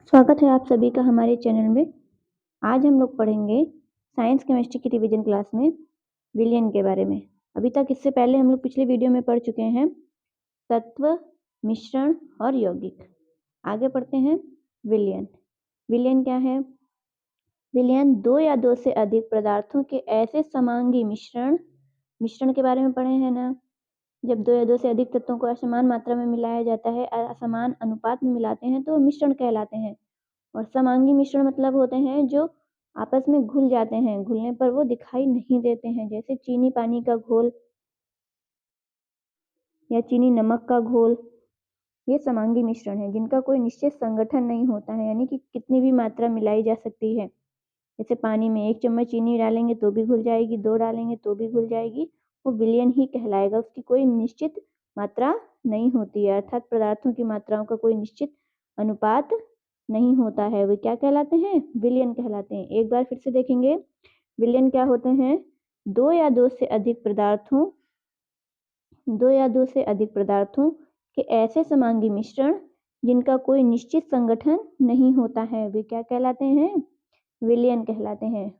स्वागत है आप सभी का हमारे चैनल में। आज हम लोग पढ़ेंगे साइंस केमिस्ट्री की रिवीजन क्लास में विलयन के बारे में। अभी तक इससे पहले हम लोग पिछले वीडियो में पढ़ चुके हैं तत्व, मिश्रण और यौगिक। आगे पढ़ते हैं विलयन। विलयन क्या है? विलयन दो या दो से अधिक पदार्थों के ऐसे समांगी मिश्रण के बारे में पढ़े हैं ना। जब दो या दो से अधिक तत्वों को असमान मात्रा में मिलाया जाता है, असमान अनुपात में मिलाते हैं तो मिश्रण कहलाते हैं। और समांगी मिश्रण मतलब होते हैं जो आपस में घुल जाते हैं, घुलने पर वो दिखाई नहीं देते हैं, जैसे चीनी पानी का घोल या चीनी नमक का घोल। ये समांगी मिश्रण है जिनका कोई निश्चित संगठन नहीं होता है, यानी कि कितनी भी मात्रा मिलाई जा सकती है। जैसे पानी में 1 चम्मच चीनी डालेंगे तो भी घुल जाएगी, 2 डालेंगे तो भी घुल जाएगी, वो विलयन ही कहलाएगा। उसकी कोई निश्चित मात्रा नहीं होती है, अर्थात पदार्थों की मात्राओं का कोई निश्चित अनुपात नहीं होता है। वे क्या कहलाते हैं? विलयन कहलाते हैं। एक बार फिर से देखेंगे विलयन क्या होते हैं? दो या दो से अधिक पदार्थों के ऐसे समांगी मिश्रण जिनका कोई निश्चित संगठन नहीं होता है, वे क्या कहलाते हैं? विलयन कहलाते हैं।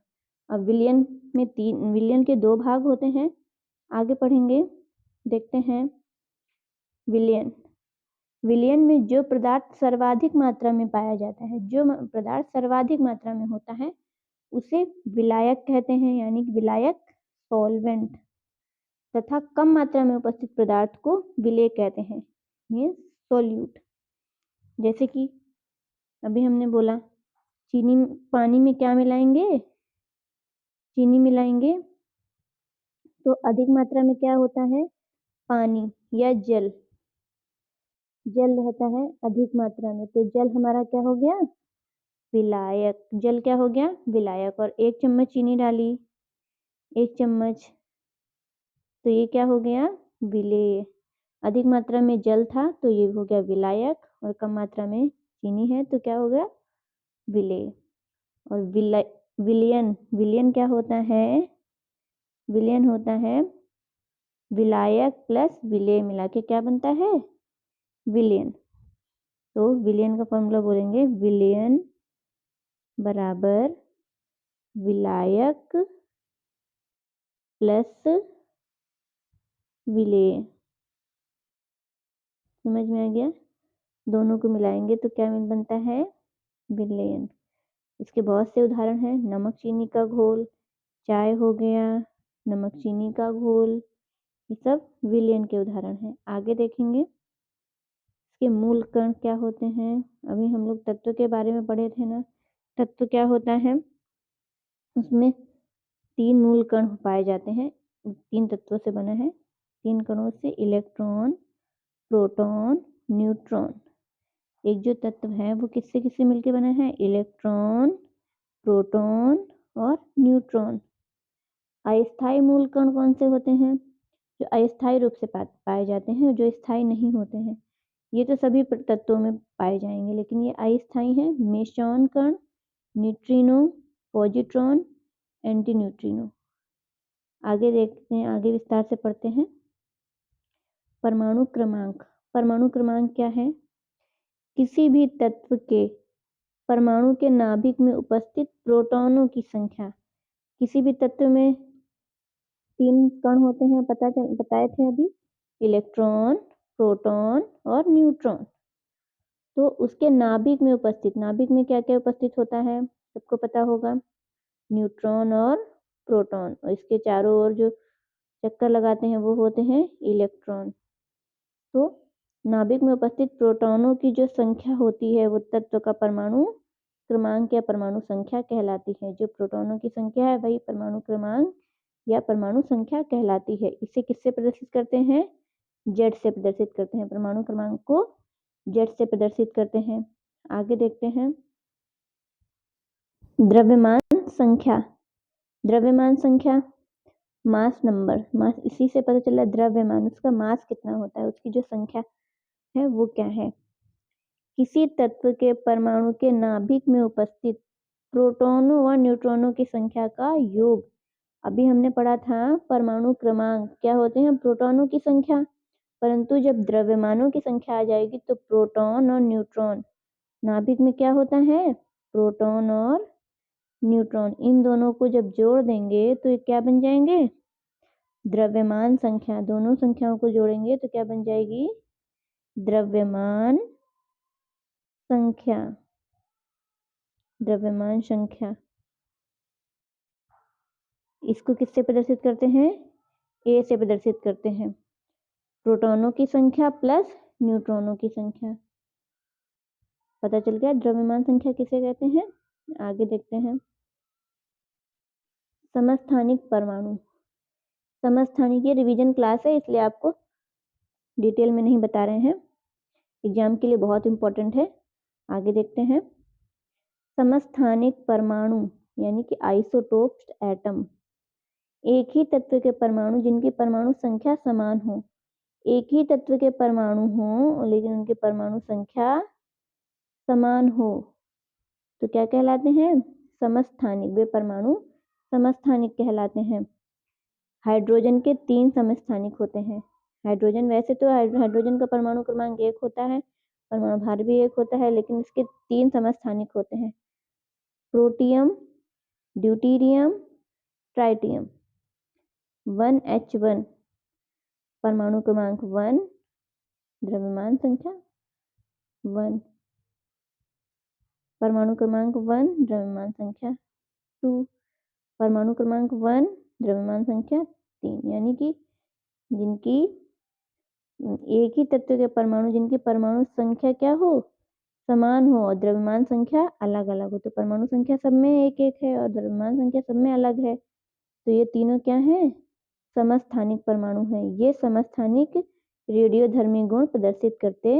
अब विलयन के दो भाग होते हैं। आगे पढ़ेंगे, देखते हैं विलयन में जो पदार्थ सर्वाधिक मात्रा में पाया जाता है, जो पदार्थ सर्वाधिक मात्रा में होता है उसे विलायक कहते हैं, यानी विलायक सॉल्वेंट। तथा कम मात्रा में उपस्थित पदार्थ को विलेय कहते हैं, मीन्स सॉल्यूट। जैसे कि अभी हमने बोला पानी में क्या मिलाएंगे? चीनी मिलाएंगे तो अधिक मात्रा में क्या होता है? पानी या जल रहता है अधिक मात्रा में, तो जल हमारा क्या हो गया? विलायक। जल क्या हो गया? विलायक। और 1 चम्मच चीनी डाली, 1 चम्मच, तो ये क्या हो गया? विलेय। अधिक मात्रा में जल था तो ये हो गया विलायक, और कम मात्रा में चीनी है तो क्या हो गया? विलेय। और विलयन क्या होता है? विलयन होता है विलायक प्लस विलेय मिला के क्या बनता है? विलयन। तो विलयन का फॉर्मूला बोलेंगे, विलयन बराबर विलायक प्लस विलेय। समझ में आ गया? दोनों को मिलाएंगे तो क्या बनता है? विलयन। इसके बहुत से उदाहरण हैं। नमक चीनी का घोल, चाय हो गया, नमक चीनी का घोल, ये सब विलयन के उदाहरण हैं। आगे देखेंगे इसके मूल कण क्या होते हैं। अभी हम लोग तत्व के बारे में पढ़े थे ना। तत्व क्या होता है? उसमें 3 मूल कण पाए जाते हैं, 3 तत्वों से बना है। 3 कणों से इलेक्ट्रॉन, प्रोटॉन, न्यूट्रॉन। एक जो तत्व है वो किससे किससे मिलकर बना है? इलेक्ट्रॉन, प्रोटॉन और न्यूट्रॉन। अस्थायी मूल कण कौन से होते हैं? जो अस्थायी रूप से पाए जाते हैं, जो स्थायी नहीं होते हैं। ये तो सभी तत्वों में पाए जाएंगे, लेकिन ये अस्थायी है। मेसॉन कण, न्यूट्रिनो, पॉजिट्रॉन, एंटी न्यूट्रिनो। आगे देखते हैं, आगे विस्तार से पढ़ते हैं। परमाणु क्रमांक। परमाणु क्रमांक क्या है? किसी भी तत्व के परमाणु के नाभिक में उपस्थित प्रोटॉनों की संख्या। किसी भी तत्व में 3 कण होते हैं, बताए थे अभी, इलेक्ट्रॉन, प्रोटॉन और न्यूट्रॉन। तो उसके नाभिक में क्या क्या उपस्थित होता है? सबको पता होगा, न्यूट्रॉन और प्रोटॉन। और इसके चारों ओर जो चक्कर लगाते हैं वो होते हैं इलेक्ट्रॉन। तो नाभिक में उपस्थित प्रोटॉनों की जो संख्या होती है वो तत्व का परमाणु क्रमांक या परमाणु संख्या कहलाती है। जो प्रोटॉनों की संख्या है वही परमाणु क्रमांक या परमाणु संख्या कहलाती है। इसे किससे प्रदर्शित करते हैं? जेड से प्रदर्शित करते हैं। परमाणु क्रमांक को जेड से प्रदर्शित करते हैं। आगे देखते हैं द्रव्यमान संख्या। द्रव्यमान संख्या मास नंबर, मास, इसी से पता चला द्रव्यमान, उसका मास कितना होता है, उसकी जो संख्या है वो क्या है? किसी तत्व के परमाणु के नाभिक में उपस्थित प्रोटॉनों व न्यूट्रॉनों की संख्या का योग। अभी हमने पढ़ा था परमाणु क्रमांक क्या होते हैं? प्रोटॉनों की संख्या। परंतु जब द्रव्यमानों की संख्या आ जाएगी तो प्रोटॉन और न्यूट्रॉन नाभिक में क्या होता है? प्रोटॉन और न्यूट्रॉन। इन दोनों को जब जोड़ देंगे तो ये क्या बन जाएंगे? द्रव्यमान संख्या। दोनों संख्याओं को जोड़ेंगे तो क्या बन जाएगी? द्रव्यमान संख्या। द्रव्यमान संख्या। इसको किससे प्रदर्शित करते हैं? ए से प्रदर्शित करते हैं। प्रोटॉनों की संख्या प्लस न्यूट्रॉनों की संख्या। पता चल गया द्रव्यमान संख्या किसे कहते हैं? आगे देखते हैं। समस्थानिक परमाणु। समस्थानिक ये रिवीजन क्लास है, इसलिए आपको डिटेल में नहीं बता रहे हैं, एग्जाम के लिए बहुत इंपॉर्टेंट है। आगे देखते हैं। समस्थानिक परमाणु यानी कि आइसोटोप्स एटम। एक ही तत्व के परमाणु जिनकी परमाणु संख्या समान हो। एक ही तत्व के परमाणु हो लेकिन उनकी परमाणु संख्या समान हो तो क्या कहलाते हैं? समस्थानिक। वे परमाणु समस्थानिक कहलाते हैं। हाइड्रोजन के 3 समस्थानिक होते हैं। हाइड्रोजन, वैसे तो हाइड्रोजन का परमाणु क्रमांक 1 होता है, परमाणु भार भी 1 होता है, लेकिन इसके 3 समस्थानिक होते हैं। Protium, deuterium, tritium. 1H1 परमाणु क्रमांक 1, द्रव्यमान संख्या 1। परमाणु क्रमांक 1, द्रव्यमान संख्या 2। परमाणु क्रमांक 1, द्रव्यमान संख्या 3। यानी कि जिनकी एक ही तत्व के परमाणु जिनकी परमाणु संख्या क्या हो? समान हो और द्रव्यमान संख्या अलग अलग हो। तो परमाणु संख्या सब में एक एक है और द्रव्यमान संख्या सब में अलग है, तो ये तीनों क्या है? समस्थानिक परमाणु हैं। ये समस्थानिक रेडियोधर्मी गुण प्रदर्शित करते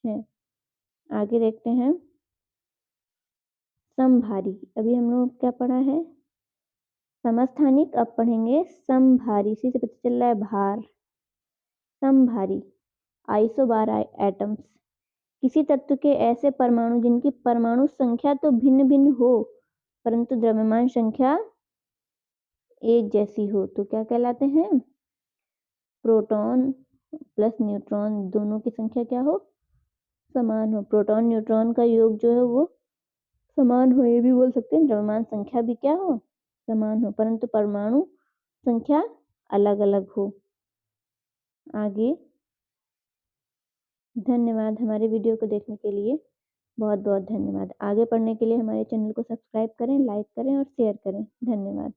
हैं। आगे देखते हैं। समभारी। अभी हम लोग क्या पढ़ा है? समस्थानिक। अब पढ़ेंगे समभारी। इसी से पता चल रहा है भार। समभारी आइसोबार एटम्स। किसी तत्व के ऐसे परमाणु जिनकी परमाणु संख्या तो भिन्न भिन्न हो परंतु द्रव्यमान संख्या एक जैसी हो तो क्या कहलाते हैं? प्रोटॉन प्लस न्यूट्रॉन दोनों की संख्या क्या हो? समान हो। प्रोटॉन न्यूट्रॉन का योग जो है वो समान हो, ये भी बोल सकते हैं। द्रव्यमान संख्या भी क्या हो? समान हो, परंतु परमाणु संख्या अलग अलग हो। आगे। धन्यवाद हमारे वीडियो को देखने के लिए। बहुत बहुत धन्यवाद। आगे पढ़ने के लिए हमारे चैनल को सब्सक्राइब करें, लाइक करें और शेयर करें। धन्यवाद।